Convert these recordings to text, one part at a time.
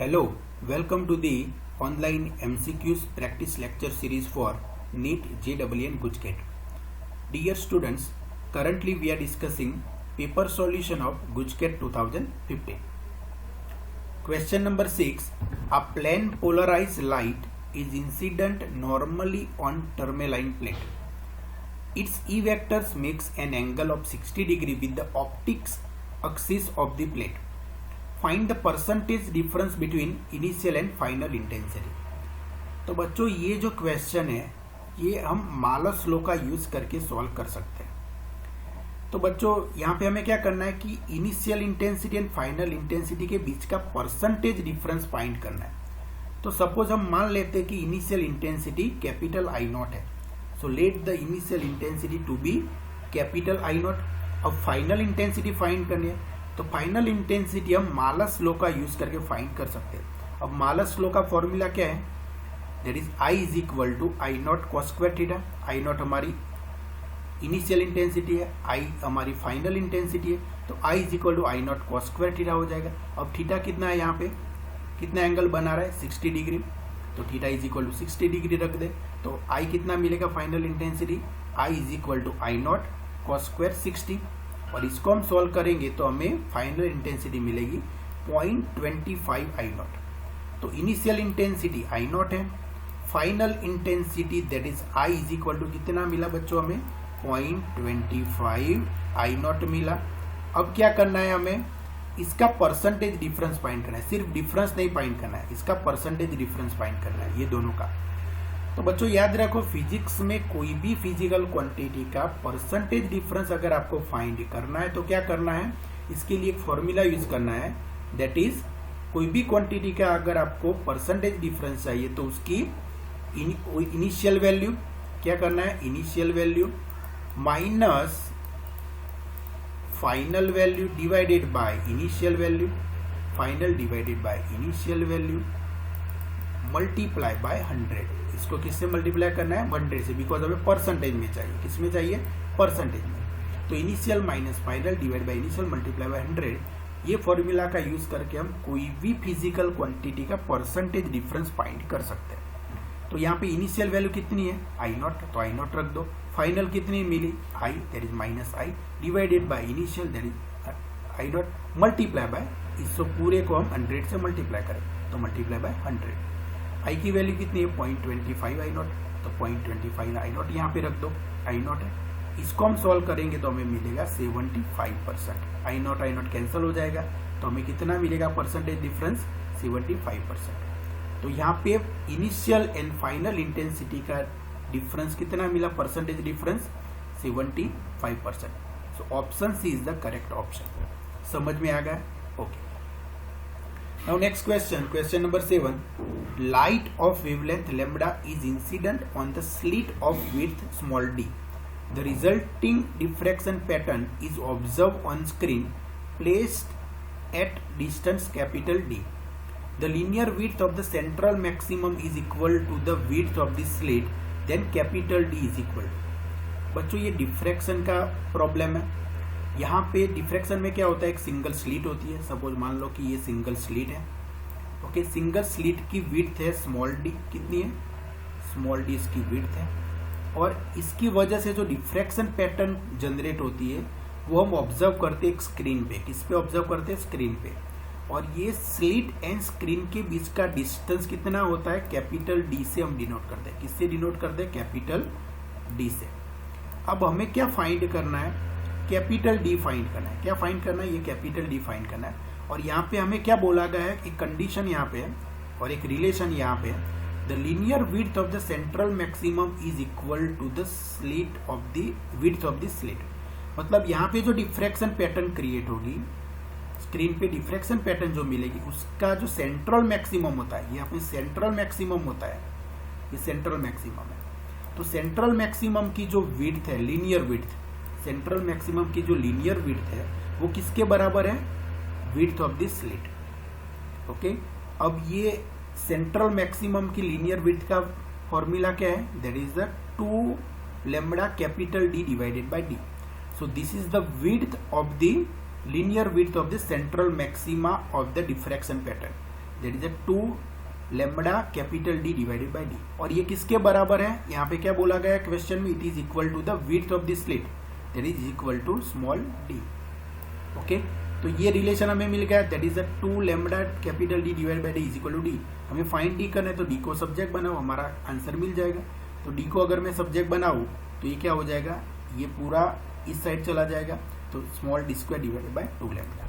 Hello, welcome to the online MCQs practice lecture series for NEET JEE and GUJCAT. Dear students, currently we are discussing paper solution of GUJCAT 2015. Question number 6. A plane polarized light is incident normally on tourmaline plate. Its E vectors makes an angle of 60 degree with the optics axis of the plate. Find the percentage difference between initial and final intensity. तो बच्चों ये जो question है ये हम मालस law का use करके सॉल्व कर सकते हैं। तो बच्चों यहाँ पे हमें क्या करना है कि initial intensity and final intensity के बीच का परसेंटेज डिफरेंस फाइंड करना है। तो सपोज हम मान लेते हैं कि initial intensity capital I naught है, so let the initial intensity to be capital I naught. अब फाइनल इंटेंसिटी फाइंड करनी है, तो फाइनल इंटेंसिटी हम मालस लॉ का यूज करके फाइंड कर सकते हैं। अब मालस लॉ का फॉर्मूला क्या है, that is I is equal to I naught cos square theta. I naught हमारी इनिशियल इंटेंसिटी है, आई हमारी फाइनल इंटेंसिटी है, तो I is equal to I naught cos square theta हो जाएगा। अब थीटा कितना है, यहाँ पे कितना एंगल बना रहा है 60 डिग्री, तो theta is equal to 60 degree रख दे, तो आई कितना मिलेगा final intensity, I is equal to I naught cos square 60। और इसको हम सॉल्व करेंगे तो हमें फाइनल इंटेंसिटी मिलेगी 0.25 आई नॉट। तो इनिशियल इंटेंसिटी आई नॉट है, final intensity that is I is equal to कितना मिला बच्चों हमें 0.25 आई नॉट मिला। अब क्या करना है, हमें इसका परसेंटेज डिफरेंस फाइंड करना है, सिर्फ डिफरेंस नहीं फाइंड करना है, इसका परसेंटेज डिफरेंस फाइंड करना है ये दोनों का। तो बच्चों याद रखो फिजिक्स में कोई भी फिजिकल क्वांटिटी का परसेंटेज डिफरेंस अगर आपको फाइंड करना है तो क्या करना है, इसके लिए एक फॉर्मूला यूज करना है, दैट इज कोई भी क्वांटिटी का अगर आपको परसेंटेज डिफरेंस चाहिए तो उसकी इनिशियल वैल्यू क्या करना है, initial value minus final value divided by initial value, final divided by initial value multiply by 100। इसको किससे मल्टीप्लाई करना है, 100 से, बिकॉज हमें परसेंटेज में चाहिए, किसमें चाहिए, परसेंटेज में। तो initial minus final divide by initial multiply by 100, ये फॉर्मूला का यूज करके हम कोई भी फिजिकल क्वांटिटी का परसेंटेज डिफरेंस फाइंड कर सकते हैं। तो यहाँ पे इनिशियल वैल्यू कितनी है, आई नॉट, तो आई नॉट रख दो। फाइनल कितनी मिली, I, that is minus I divided by initial that is I naught multiply by, इस पूरे को हम 100 से मल्टीप्लाई करें तो मल्टीप्लाई बाय 100। आई की वैल्यू कितनी है 0.25 आई नॉट, तो 0.25 आई नॉट यहाँ पे रख दो, आई नॉट है। इसको हम सॉल्व करेंगे तो हमें मिलेगा 75%। आई नॉट कैंसिल हो जाएगा तो हमें कितना मिलेगा परसेंटेज डिफरेंस 75%। तो यहाँ पे इनिशियल एंड फाइनल इंटेंसिटी का डिफरेंस कितना मिला, percentage difference 75%। So option C is the correct option. समझ में आ गया, okay. Now next question number 7. Light of wavelength lambda is incident on the slit of width small d. The resulting diffraction pattern is observed on screen placed at distance capital D. The linear width of the central maximum is equal to the width of the slit, then capital D is equal. बच्चों ये diffraction का problem है। यहाँ पे diffraction में क्या होता है, एक सिंगल स्लिट होती है, सपोज मान लो कि ये सिंगल स्लिट है, ओके। सिंगल स्लिट की विड्थ है स्मॉल डी, कितनी है, स्मॉल डी इसकी विड्थ है, और इसकी वजह से जो डिफ्रैक्शन पैटर्न जनरेट होती है वो हम ऑब्जर्व करते हैं एक स्क्रीन पे। किस पे ऑब्जर्व करते हैं, स्क्रीन पे। और ये स्लिट एंड स्क्रीन के बीच का डिस्टेंस कितना होता है, कैपिटल डी से हम डिनोट करते हैं। किससे डिनोट करते हैं, कैपिटल डी से। अब हमें क्या फाइंड करना है, कैपिटल डी फाइंड करना है। क्या फाइंड करना है, ये कैपिटल डी फाइंड करना है। और यहाँ पे हमें क्या बोला गया है, एक कंडीशन यहाँ पे है और एक रिलेशन यहाँ पे है। The linear width of the central maximum is equal to the slit of the width of the slit. मतलब यहाँ पे जो डिफ्रैक्शन पैटर्न क्रिएट होगी स्क्रीन पे, डिफ्रैक्शन पैटर्न जो मिलेगी उसका जो सेंट्रल मैक्सिमम होता है, ये अपने सेंट्रल मैक्सिमम होता है, ये सेंट्रल मैक्सिमम है। तो सेंट्रल मैक्सिमम की जो विड्थ है, लीनियर विड्थ, सेंट्रल मैक्सिमम की जो लीनियर विड्थ है वो किसके बराबर है, width of the slit, okay. अब ये सेंट्रल मैक्सिमम की लीनियर विड्थ का फॉर्मूला क्या है, that is the 2 lambda capital D divided by D. So this is the width of the linear width of the central maxima of the diffraction pattern. That is a 2 lambda capital D divided by D. और ये किसके बराबर है, यहाँ पे क्या बोला गया है क्वेश्चन में, it is equal to the width of the slit that is equal to small d. Okay, तो ये रिलेशन हमें मिल गया, that is a 2 lambda capital D divide by D is equal to D. हमें find D करना है तो D को सब्जेक्ट बनाओ, हमारा आंसर मिल जाएगा। तो डी को अगर मैं सब्जेक्ट बनाऊं तो ये क्या हो जाएगा, ये पूरा इस साइड चला जाएगा, तो small D square divided by 2 lambda.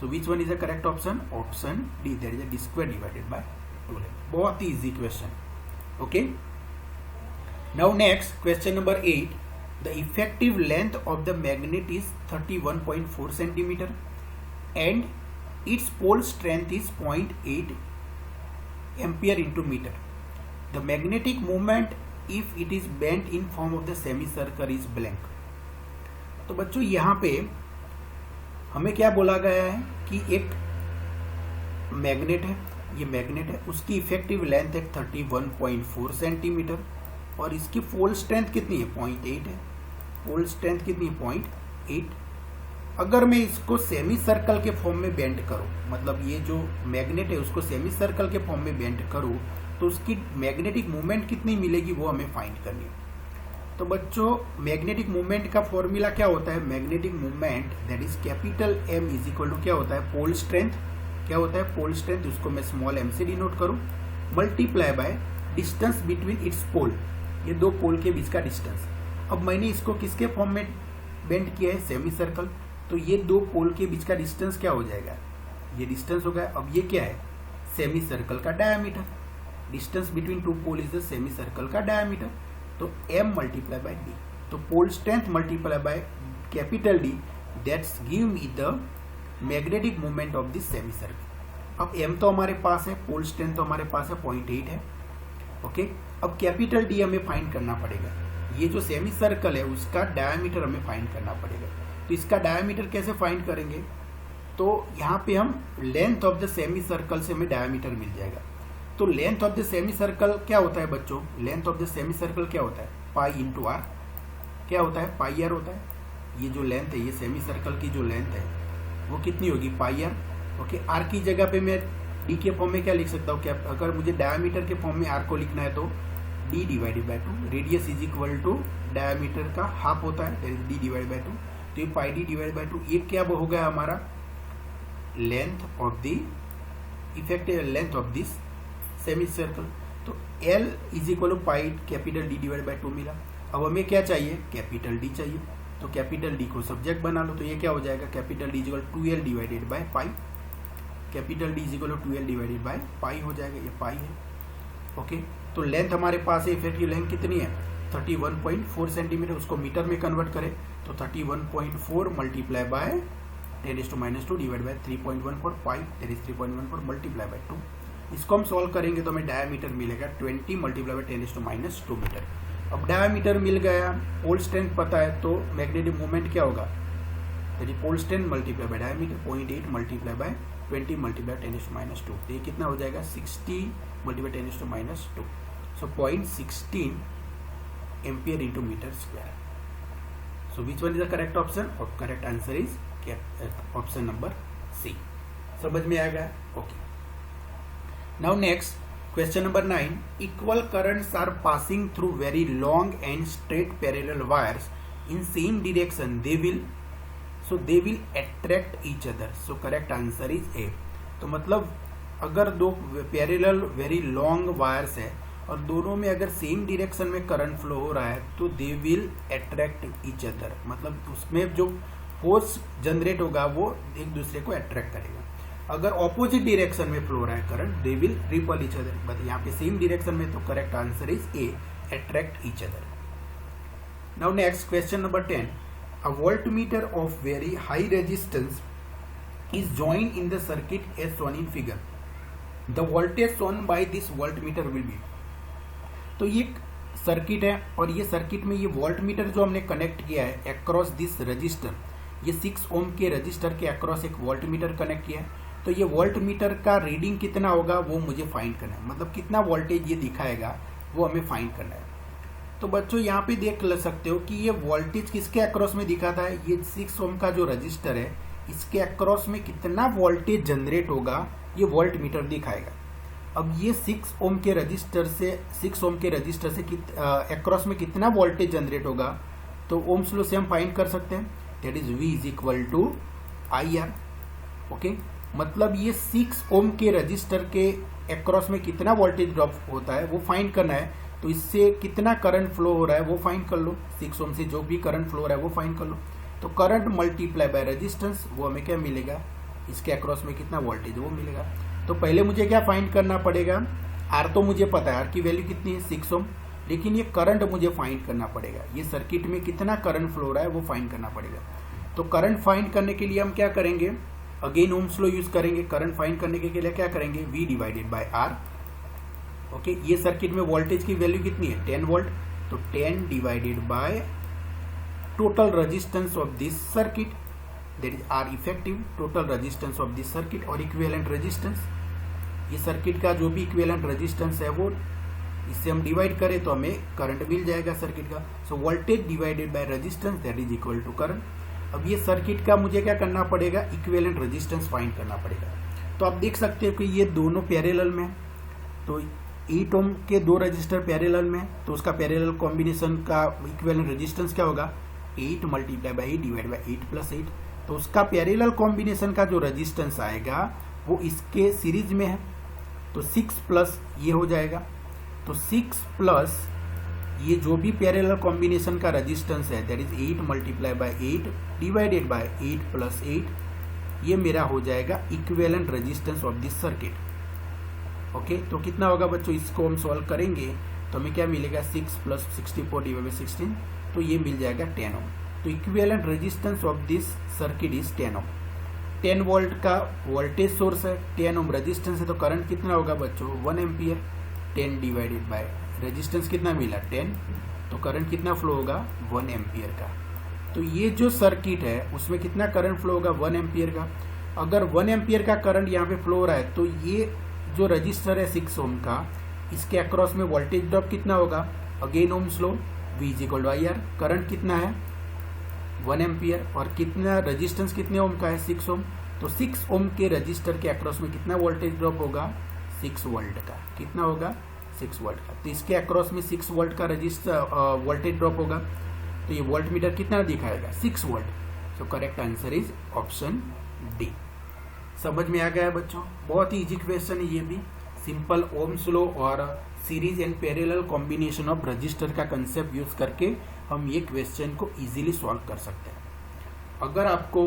So which one is the correct option, option D, that is a D square divided by 2 lambda. बहुत ही easy question. Okay, now next question number 8, the effective length of the magnet is 31.4 centimeter and its pole strength is 0.8 ampere into meter. The magnetic moment if it is bent in form of the semicircle is blank. तो बच्चों यहाँ पे हमें क्या बोला गया है कि एक मैग्नेट है, ये मैग्नेट है, उसकी इफेक्टिव लेंथ है 31.4 सेंटीमीटर और इसकी पोल स्ट्रेंथ कितनी है, 0.8 है। पोल स्ट्रेंथ कितनी, 0.8। अगर मैं इसको सेमी सर्कल के फॉर्म में बेंड करूं, मतलब ये जो मैग्नेट है उसको सेमी सर्कल के फॉर्म में बेंड करूं, तो उसकी मैग्नेटिक मूवमेंट कितनी मिलेगी वो हमें फाइंड करनी है। तो बच्चों मैग्नेटिक मूवमेंट का फॉर्मूला क्या होता है, magnetic movement that is capital M is equal to क्या होता है, पोल स्ट्रेंथ। क्या होता है पोल स्ट्रेंथ, उसको मैं स्मॉल एम से डिनोट करूं, multiply by distance between its pole, ये दो पोल के बीच का डिस्टेंस। अब मैंने इसको किसके फॉर्म में बेंड किया है, सेमी सर्कल, तो ये दो पोल के बीच का डिस्टेंस क्या हो जाएगा, ये डिस्टेंस हो गया। अब ये क्या है, सेमी सर्कल का diameter, distance between two pole is the semi circle का डायमीटर, तो m मल्टीप्लाई बाय d, तो pole strength multiply by capital D, that's give me the magnetic movement of this semi circle. अब m तो हमारे पास है, pole strength तो हमारे पास है 0.8 है। ओके, अब कैपिटल D हमें फाइंड करना पड़ेगा, ये जो सेमी सर्कल है उसका डायमीटर हमें फाइंड करना पड़ेगा। तो इसका डायमीटर कैसे फाइंड करेंगे, तो यहाँ पे हम length of the semi circle से हमें डायमीटर मिल जाएगा। तो length of the semi circle क्या होता है बच्चों, length of the semi circle क्या होता है, पाई इंटू आर। क्या होता है, पाई आर होता है। ये जो लेंथ है, ये सेमी सर्कल की जो लेंथ है वो कितनी होगी, पाई आर। ओके, आर की जगह पे मैं डी के फॉर्म में क्या लिख सकता हूँ, क्या अगर मुझे डायमीटर के फॉर्म में आर को लिखना है तो d divided by 2, radius is equal to diameter का हाफ होता है, that is d divided by 2। तो ये पाई d डिवाइडेड बाय 2, ये क्या हो गया हमारा length of the effective length of this semi circle. तो L is equal to pi capital D divided by 2 मिला। अब हमें क्या चाहिए, कैपिटल D चाहिए, तो कैपिटल D को सब्जेक्ट बना लो, तो ये क्या हो जाएगा, capital D is equal 2L divided by pi, capital D is equal to 2L divided by pi हो जाएगा, ये पाई है। ओके, तो लेंथ हमारे पास है, इफेक्टिव लेंथ कितनी है 31.4 सेंटीमीटर, उसको मीटर में कन्वर्ट करें तो 31.4 multiply by 10⁻² divide by 3.14 pi, that is 3.14 multiply by 2। इसको हम सॉल्व करेंगे तो हमें डायमीटर मिलेगा 20 मल्टीप्लाई बाय 10⁻² मीटर। अब डायमीटर मिल गया, पोल स्ट्रेंथ पता है, तो मैग्नेटिक मूवमेंट क्या होगा, that is pole strength multiply by diameter, 0.8 multiply by 20 multiply 10⁻², तो ये कितना हो जाएगा 60 multiply 10⁻², so 0.16 ampere into metre square. So which one is the correct option, और correct answer is option number C. समझ में आएगा, okay. Now next question number 9, equal currents are passing through very long and straight parallel wires in same direction, they will attract each other, so correct answer is a. तो मतलब अगर दो parallel very long wires है और दोनों में अगर same direction में करंट फ्लो हो रहा है तो they will attract each other, मतलब उसमें जो फोर्स जनरेट होगा वो एक दूसरे को अट्रैक्ट करेगा। अगर ऑपोजिट डायरेक्शन में फ्लो हो रहा है current, they will ripple each other, but यहाँ पे सेम डायरेक्शन में, तो correct answer is a, attract each other. Now next question number 10, a voltmeter of very high resistance is joined in the circuit as shown in figure. The voltage shown by this voltmeter will be, तो ये circuit है और ये circuit में ये voltmeter जो हमने connect किया है अक्रॉस दिस रजिस्टर, ये 6 ओम के रजिस्टर के अक्रॉस एक वोल्टमीटर कनेक्ट किया है, तो ये वोल्टमीटर का रीडिंग कितना होगा वो मुझे फाइंड करना है, मतलब कितना वोल्टेज ये दिखाएगा वो हमें फाइंड करना है। तो बच्चों यहाँ पे देख सकते हो कि ये वोल्टेज किसके अक्रॉस में दिखाता है, ये 6 ओम का जो रजिस्टर है इसके अक्रॉस में कितना वोल्टेज जनरेट होगा ये वोल्ट मीटर दिखाएगा। अब ये 6 ओम के रजिस्टर से अक्रॉस में कितना वोल्टेज जनरेट होगा, तो ओम्स लॉ से हम फाइंड कर सकते हैं, that is V is equal to IR। Okay, मतलब ये 6 ओम के रजिस्टर के अक्रॉस में कितना वोल्टेज ड्रॉप होता है वो फाइंड करना है। तो इससे कितना करंट फ्लो हो रहा है वो फाइंड कर लो, 6 ओम से जो भी करंट फ्लो हो रहा है वो फाइंड कर लो। तो करंट मल्टीप्लाई बाय रेजिस्टेंस, वो हमें क्या मिलेगा, इसके अक्रॉस में कितना वोल्टेज वो मिलेगा। तो पहले मुझे क्या फाइंड करना पड़ेगा, आर तो मुझे पता है, आर की वैल्यू कितनी है 6 ओम, लेकिन ये करंट मुझे फाइंड करना पड़ेगा, ये सर्किट में कितना करंट फ्लो हो रहा है वो फाइंड करना पड़ेगा। तो करंट फाइंड करने के लिए हम क्या करेंगे, अगेन ओम्स लॉ यूज करेंगे। करंट फाइंड करने के लिए क्या करेंगे, V divided by R। Okay, ये सर्किट में वोल्टेज की वैल्यू कितनी है 10 वोल्ट, तो 10 divided by total resistance of this circuit, that is R effective, total resistance of this circuit और इक्विवेलेंट रेजिस्टेंस। ये सर्किट का जो भी इक्विवेलेंट रेजिस्टेंस है वो इससे हम डिवाइड करें तो हमें करंट मिल जाएगा सर्किट का। So voltage divided by resistance that is equal to current. अब ये सर्किट का मुझे क्या करना पड़ेगा, इक्विवेलेंट रेजिस्टेंस फाइंड करना पड़ेगा। तो आप देख सकते हो कि ये दोनों पैरेलल में, तो 8 ओम के 2 रजिस्टर पैरेलल में, तो उसका पैरेलल कॉम्बिनेशन का इक्विवेलेंट रेजिस्टेंस क्या होगा, 8 multiply by 8 divide by 8 plus 8। तो उसका पैरेलल कॉम्बिनेशन का जो रेजिस्टेंस आएगा वो इसके सीरीज में है, तो 6 प्लस ये हो जाएगा। तो 6 प्लस ये जो भी पैरेलल कॉम्बिनेशन का रेजिस्टेंस है that is 8 multiply by 8 divided by 8 plus 8, ये मेरा हो जाएगा equivalent resistance of this circuit. Okay, तो कितना होगा बच्चों, इसको हम सॉल्व करेंगे तो हमें क्या मिलेगा, 6 प्लस 64 डिवाइड बाय 16, तो ये मिल जाएगा 10 ओम। तो equivalent resistance of this circuit is 10 ohm. 10 volt का वोल्टेज सोर्स है, 10 ओम रेजिस्टेंस है, तो करंट कितना होगा बच्चों 1 एम्पियर। 10 डिवाइडेड बाय रेजिस्टेंस कितना मिला 10, तो करंट कितना फ्लो होगा 1 एम्पियर का। तो ये जो सर्किट है उसमें कितना करंट फ्लो होगा 1 एम्पियर का। अगर 1 एम्पियर का करंट यहाँ पे फ्लो हो रहा है तो ये जो रजिस्टर है 6 ओम का, इसके अक्रॉस में वोल्टेज ड्रॉप कितना होगा, again ohm's law, V is equal to IR। Current कितना है 1 एम्पियर और कितना रजिस्टेंस कितने ओम का है 6 ओम, तो 6 ओम के रजिस्टर के अक्रॉस में कितना वोल्टेज ड्रॉप होगा 6 वोल्ट का, कितना होगा 6 वोल्ट का। तो इसके अक्रॉस में 6 वोल्ट का रजिस्टर वोल्टेज ड्रॉप होगा, तो ये वोल्ट मीटर कितना दिखाएगा 6 volt. So correct answer is option D. समझ में आ गया है बच्चों, बहुत ही इजी क्वेश्चन है ये भी, सिंपल ओम्स लॉ और series and parallel combination of register का कंसेप्ट यूज करके हम ये क्वेश्चन को इजीली सॉल्व कर सकते हैं। अगर आपको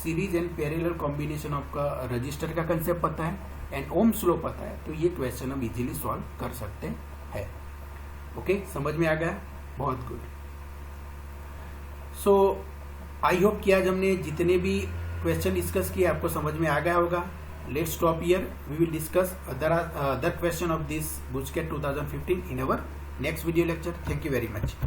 series and parallel combination of का रजिस्टर का कंसेप्ट पता है एंड ओम्स लॉ पता है तो ये क्वेश्चन हम इजीली सॉल्व कर सकते हैं। ओके, समझ में आ गया, बहुत गुड। सो आई होप कि आज हमने जितने भी क्वेश्चन डिस्कस किए आपको समझ में आ गया होगा। Let's stop here, we will discuss other question of this bucket 2015 in our next video lecture. Thank you very much.